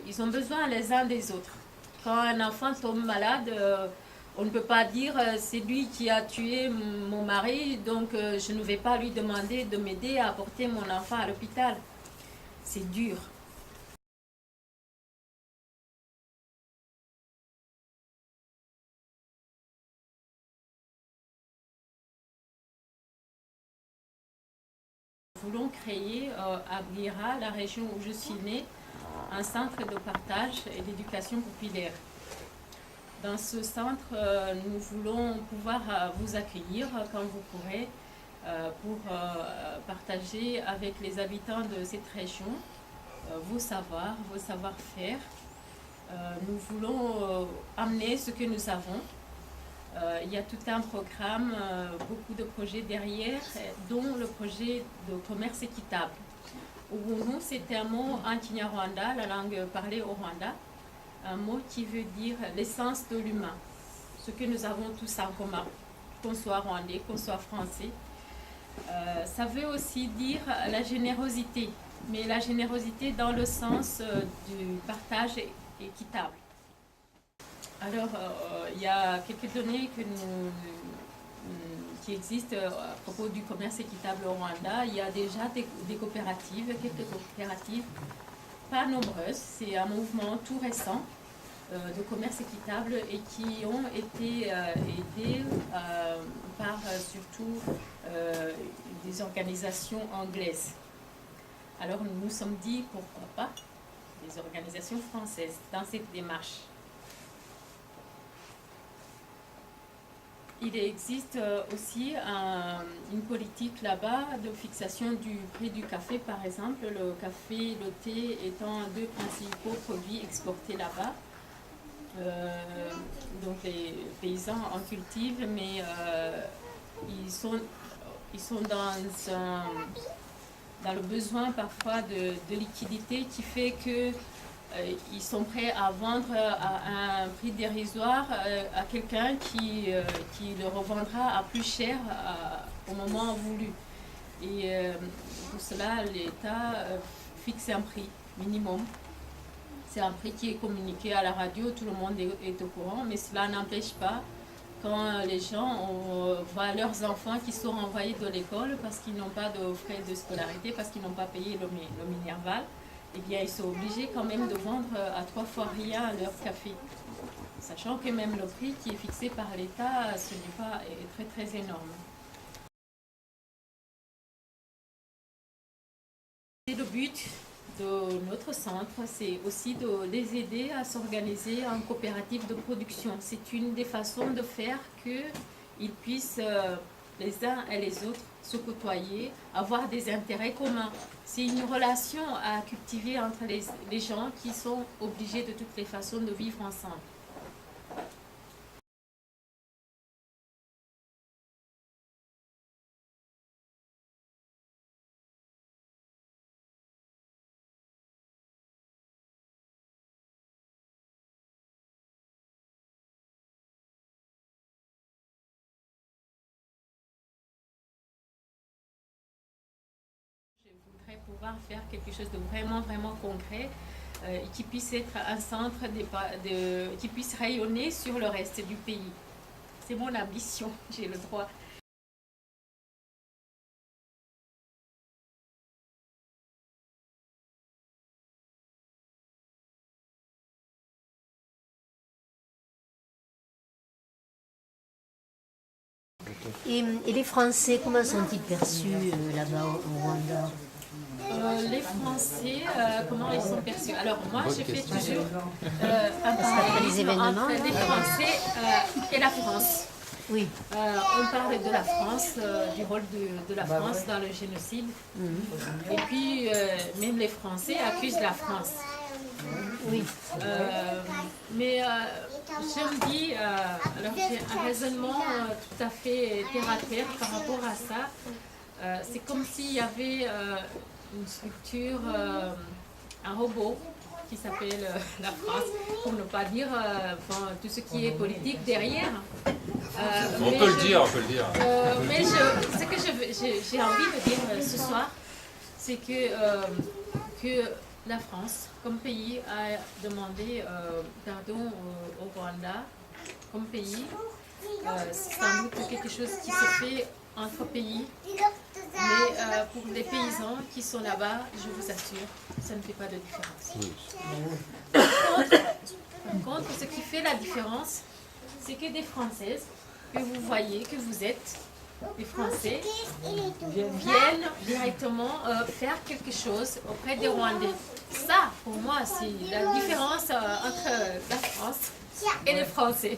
ils ont besoin les uns des autres. Quand un enfant tombe malade, on ne peut pas dire c'est lui qui a tué mon mari, donc je ne vais pas lui demander de m'aider à apporter mon enfant à l'hôpital. C'est dur. Nous voulons créer à Bira, la région où je suis née, un centre de partage et d'éducation populaire. Dans ce centre, nous voulons pouvoir vous accueillir quand vous pourrez pour partager avec les habitants de cette région vos savoirs, vos savoir-faire. Nous voulons amener ce que nous avons. Il y a tout un programme, beaucoup de projets derrière, dont le projet de commerce équitable. Ubuntu, c'est un mot en Kinyarwanda, la langue parlée au Rwanda, un mot qui veut dire l'essence de l'humain, ce que nous avons tous en commun, qu'on soit rwandais, qu'on soit français. Ça veut aussi dire la générosité, mais la générosité dans le sens du partage équitable. Alors, il y a quelques données qui existent à propos du commerce équitable au Rwanda. Il y a déjà des coopératives, quelques coopératives, pas nombreuses. C'est un mouvement tout récent de commerce équitable et qui ont été aidés par surtout des organisations anglaises. Alors, nous nous sommes dit, pourquoi pas, des organisations françaises dans cette démarche. Il existe aussi une politique là-bas de fixation du prix du café, par exemple. Le café, le thé étant deux principaux produits exportés là-bas. Donc les paysans en cultivent, mais ils sont dans le besoin parfois de liquidité qui fait que ils sont prêts à vendre à un prix dérisoire à quelqu'un qui le revendra à plus cher au moment voulu. Et pour cela, l'État fixe un prix minimum. C'est un prix qui est communiqué à la radio, tout le monde est au courant, mais cela n'empêche pas quand les gens voient leurs enfants qui sont renvoyés de l'école parce qu'ils n'ont pas de frais de scolarité, parce qu'ils n'ont pas payé le Minerval, eh bien, ils sont obligés quand même de vendre à 3 fois rien leur café. Sachant que même le prix qui est fixé par l'État, ce n'est pas très très énorme. Et le but de notre centre, c'est aussi de les aider à s'organiser en coopérative de production. C'est une des façons de faire qu'ils puissent les uns et les autres se côtoyer, avoir des intérêts communs. C'est une relation à cultiver entre les gens qui sont obligés de toutes les façons de vivre ensemble. Je voudrais pouvoir faire quelque chose de vraiment, vraiment concret et qui puisse être un centre qui puisse rayonner sur le reste du pays. C'est mon ambition, j'ai le droit. Et les Français, comment sont-ils perçus là-bas au Rwanda? Les Français, comment ils sont perçus? Alors moi, je fais toujours un parallélisme entre les Français et la France. Oui. On parle de la France, du rôle de la France dans le génocide. Et puis, même les Français accusent la France. Oui. Mais je me dis, alors j'ai un raisonnement tout à fait terre à terre par rapport à ça. C'est comme s'il y avait une structure, un robot qui s'appelle la France, pour ne pas dire tout ce qui est politique derrière. On peut le dire, on peut le dire. Mais ce que j'ai envie de dire ce soir, c'est que la France, comme pays, a demandé pardon au Rwanda, comme pays. C'est sans doute quelque chose qui se fait entre pays, mais pour les paysans qui sont là-bas, je vous assure, ça ne fait pas de différence. Par contre, ce qui fait la différence, c'est que des Françaises, que vous voyez, que vous êtes, les Français, viennent directement faire quelque chose auprès des Rwandais. Ça, pour moi, c'est la différence entre la France et les Français.